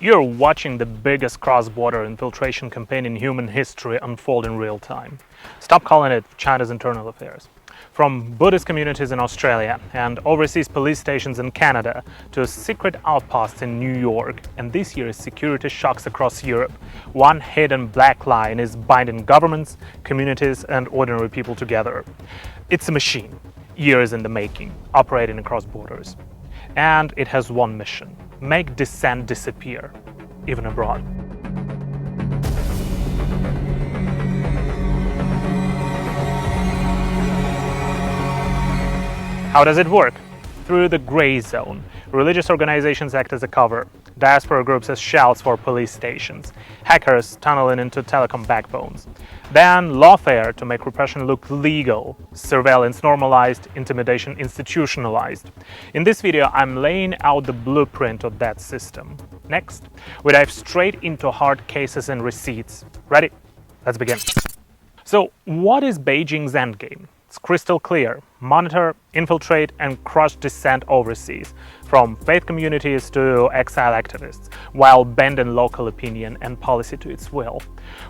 You're watching the biggest cross-border infiltration campaign in human history unfold in real time. Stop calling it China's internal affairs. From Buddhist communities in Australia and overseas police stations in Canada to secret outposts in New York and this year's security shocks across Europe, one hidden black line is binding governments, communities and ordinary people together. It's a machine, years in the making, operating across borders. And it has one mission: make dissent disappear, even abroad. How does it work? Through the gray zone. Religious organizations act as a cover, diaspora groups as shells for police stations, hackers tunneling into telecom backbones. Then lawfare to make repression look legal, surveillance normalized, intimidation institutionalized. In this video, I'm laying out the blueprint of that system. Next, we dive straight into hard cases and receipts. Ready? Let's begin. So, what is Beijing's endgame? It's crystal clear: monitor, infiltrate and crush dissent overseas, from faith communities to exile activists, while bending local opinion and policy to its will.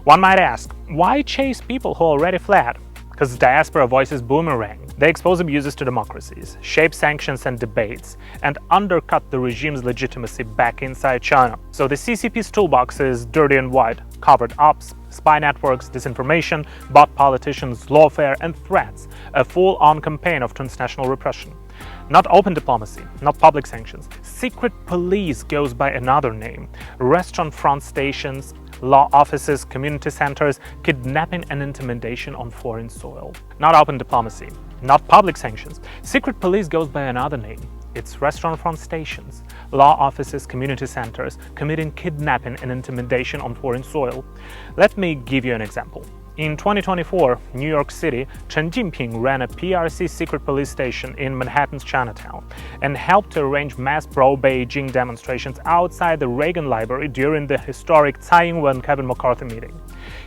One might ask, why chase people who already fled? Because diaspora voices boomerang. They expose abuses to democracies, shape sanctions and debates, and undercut the regime's legitimacy back inside China. So the CCP's toolbox is dirty and wide: covert ops, spy networks, disinformation, bot politicians, lawfare and threats, a full-on campaign of transnational repression. Not open diplomacy, not public sanctions. Secret police goes by another name: restaurant front stations, law offices, community centers, kidnapping and intimidation on foreign soil. Not open diplomacy, not public sanctions. Secret police goes by another name. It's restaurant front stations, law offices, community centers, committing kidnapping and intimidation on foreign soil. Let me give you an example. In 2024, New York City, Chen Jinping ran a PRC secret police station in Manhattan's Chinatown and helped to arrange mass pro-Beijing demonstrations outside the Reagan Library during the historic Tsai Ing-wen-Kevin McCarthy meeting.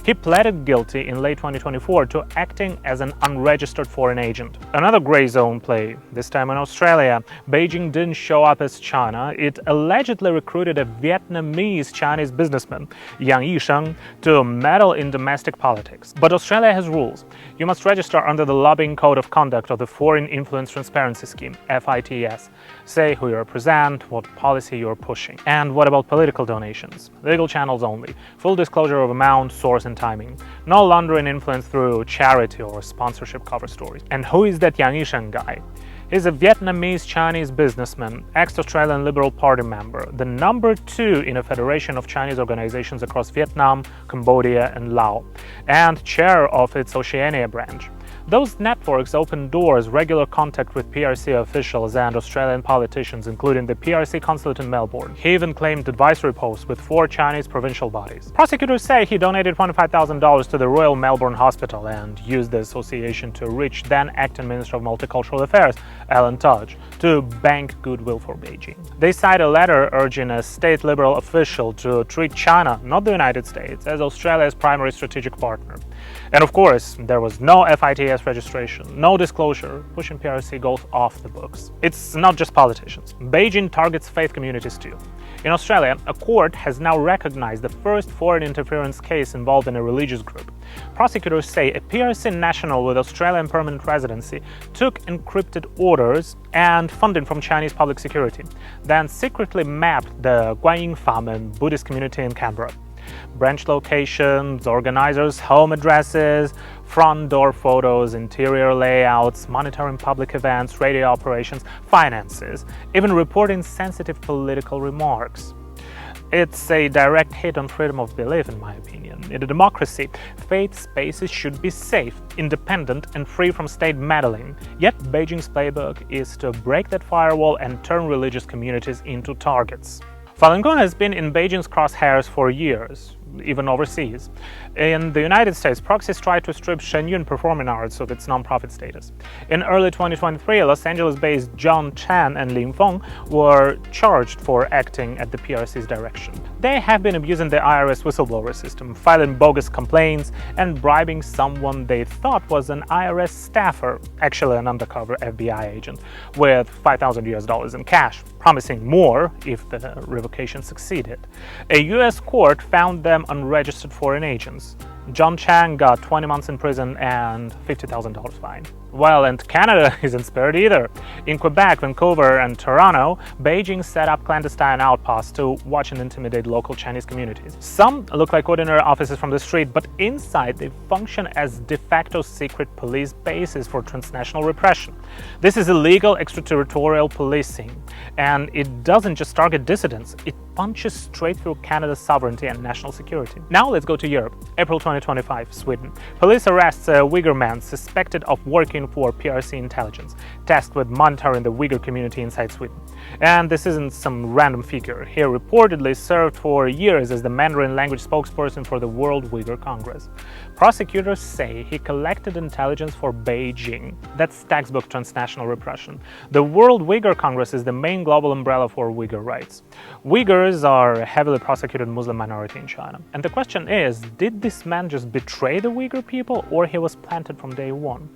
He pleaded guilty in late 2024 to acting as an unregistered foreign agent. Another gray zone play, this time in Australia. Beijing didn't show up as China. It allegedly recruited a Vietnamese-Chinese businessman, Yang Yisheng, to meddle in domestic politics. But Australia has rules. You must register under the Lobbying Code of Conduct of the Foreign Influence Transparency Scheme, FITS. Say who you represent, what policy you're pushing. And what about political donations? Legal channels only. Full disclosure of amount, source and timing. No laundering influence through charity or sponsorship cover stories. And who is that Yang Yisheng guy? He's a Vietnamese-Chinese businessman, ex-Australian Liberal Party member, the number 2 in a federation of Chinese organizations across Vietnam, Cambodia and Laos, and chair of its Oceania branch. Those networks open doors regular contact with PRC officials and Australian politicians, including the PRC consulate in Melbourne. He even claimed advisory posts with 4 Chinese provincial bodies. Prosecutors say he donated $25,000 to the Royal Melbourne Hospital and used the association to reach then-acting Minister of Multicultural Affairs, Alan Tudge, to bank goodwill for Beijing. They cite a letter urging a state Liberal official to treat China, not the United States, as Australia's primary strategic partner. And of course, there was no FITS registration, no disclosure, pushing PRC goals off the books. It's not just politicians. Beijing targets faith communities too. In Australia, a court has now recognized the first foreign interference case involving a religious group. Prosecutors say a PRC national with Australian permanent residency took encrypted orders and funding from Chinese public security, then secretly mapped the Guanyin Famen Buddhist community in Canberra. Branch locations, organizers' home addresses, front door photos, interior layouts, monitoring public events, radio operations, finances, even reporting sensitive political remarks. It's a direct hit on freedom of belief, in my opinion. In a democracy, faith spaces should be safe, independent and free from state meddling. Yet Beijing's playbook is to break that firewall and turn religious communities into targets. Falun Gong has been in Beijing's crosshairs for years. even overseas. In the United States, proxies tried to strip Shenyun Performing Arts of its non-profit status. In early 2023, Los Angeles-based John Chan and Lin Feng were charged for acting at the PRC's direction. They have been abusing the IRS whistleblower system, filing bogus complaints and bribing someone they thought was an IRS staffer, actually an undercover FBI agent, with $5,000 in cash, promising more if the revocation succeeded. A U.S. court found them unregistered foreign agents. John Chang got 20 months in prison and $50,000 fine. Well, and Canada isn't spared either. In Quebec, Vancouver, and Toronto, Beijing set up clandestine outposts to watch and intimidate local Chinese communities. Some look like ordinary officers from the street, but inside they function as de facto secret police bases for transnational repression. This is illegal extraterritorial policing, and it doesn't just target dissidents, it punches straight through Canada's sovereignty and national security. Now let's go to Europe. April 2025, Sweden. Police arrests a Uyghur man suspected of working for PRC intelligence, tasked with monitoring the Uyghur community inside Sweden. And this isn't some random figure. He reportedly served for years as the Mandarin language spokesperson for the World Uyghur Congress. Prosecutors say he collected intelligence for Beijing. That's textbook transnational repression. The World Uyghur Congress is the main global umbrella for Uyghur rights. Uyghurs are a heavily prosecuted Muslim minority in China. And the question is, did this man just betray the Uyghur people, or he was planted from day one?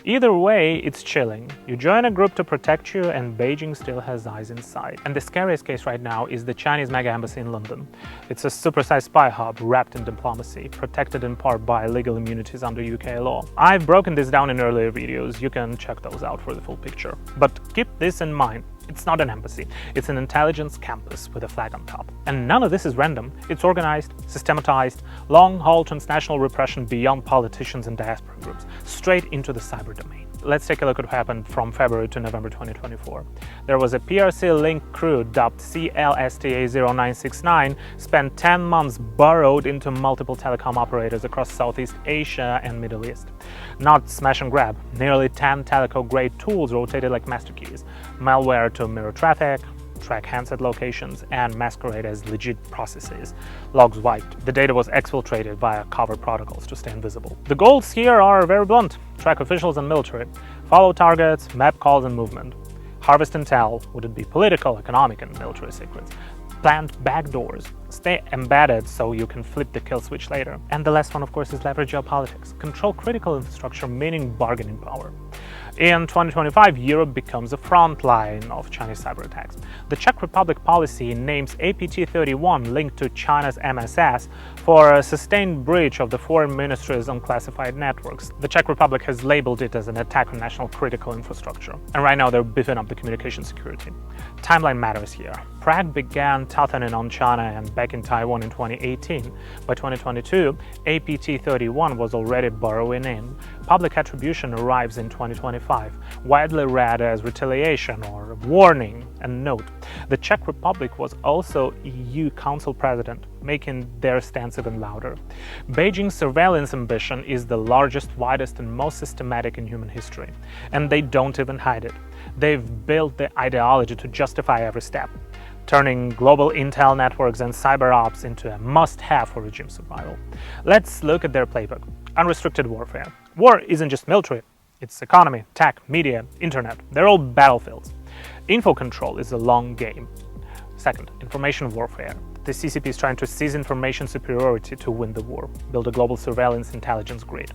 Either way, it's chilling. You join a group to protect you, and Beijing still has eyes inside. And the scariest case right now is the Chinese mega embassy in London. It's a supersized spy hub wrapped in diplomacy, protected in part by legal immunities under UK law. I've broken this down in earlier videos, you can check those out for the full picture. But keep this in mind. It's not an embassy, it's an intelligence campus with a flag on top. And none of this is random. It's organized, systematized, long-haul transnational repression beyond politicians and diaspora groups, straight into the cyber domain. Let's take a look at what happened from February to November 2024. There was a PRC-linked crew dubbed CLSTA-0969, spent 10 months burrowed into multiple telecom operators across Southeast Asia and Middle East. Not smash and grab, nearly 10 teleco-grade tools rotated like master keys, malware to mirror traffic, track handset locations, and masquerade as legit processes. Logs wiped. The data was exfiltrated via covert protocols to stay invisible. The goals here are very blunt. Track officials and military. Follow targets, map calls and movement. Harvest intel, would it be political, economic, and military secrets. Plant backdoors. Stay embedded so you can flip the kill switch later. And the last one, of course, is leverage geopolitics. Control critical infrastructure, meaning bargaining power. In 2025, Europe becomes a front line of Chinese cyber attacks. The Czech Republic policy names APT-31 linked to China's MSS for a sustained breach of the foreign ministry's unclassified networks. The Czech Republic has labeled it as an attack on national critical infrastructure. And right now they're beefing up the communication security. Timeline matters here. Prague began toughening on China and back in Taiwan in 2018. By 2022, APT-31 was already burrowing in. Public attribution arrives in 2025, widely read as retaliation or warning. And note, the Czech Republic was also EU Council President, making their stance even louder. Beijing's surveillance ambition is the largest, widest, and most systematic in human history. And they don't even hide it. They've built the ideology to justify every step, turning global intel networks and cyber ops into a must-have for regime survival. Let's look at their playbook. Unrestricted warfare. War isn't just military, it's economy, tech, media, internet. They're all battlefields. Info control is a long game. Second, information warfare. The CCP is trying to seize information superiority to win the war, build a global surveillance intelligence grid.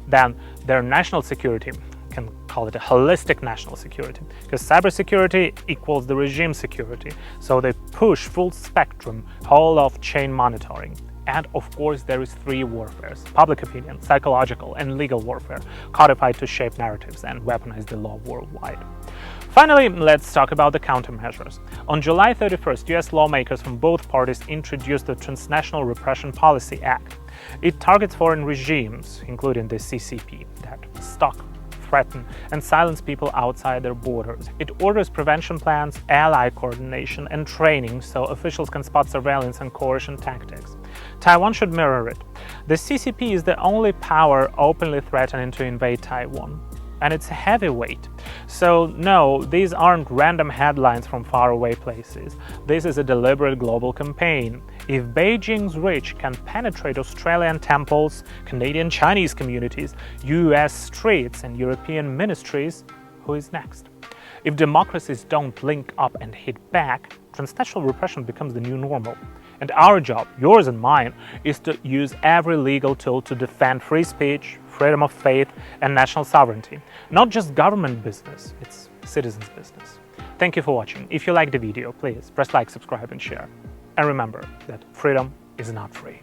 Then, their national security, can call it a holistic national security, because cybersecurity equals the regime security, so they push full spectrum, whole of chain monitoring. And of course there is three warfares: public opinion, psychological, and legal warfare, codified to shape narratives and weaponize the law worldwide. Finally, let's talk about the countermeasures. On July 31st, US lawmakers from both parties introduced the Transnational Repression Policy Act. It targets foreign regimes, including the CCP, that stalk, threaten, and silence people outside their borders. It orders prevention plans, ally coordination, and training so officials can spot surveillance and coercion tactics. Taiwan should mirror it. The CCP is the only power openly threatening to invade Taiwan. and it's heavyweight. So no, these aren't random headlines from faraway places. This is a deliberate global campaign. If Beijing's rich can penetrate Australian temples, Canadian Chinese communities, US streets, and European ministries, who is next? If democracies don't link up and hit back, transnational repression becomes the new normal. And our job, yours and mine, is to use every legal tool to defend free speech, freedom of faith, and national sovereignty. Not just government business, it's citizens' business. Thank you for watching. If you liked the video, please press like, subscribe, and share. And remember that freedom is not free.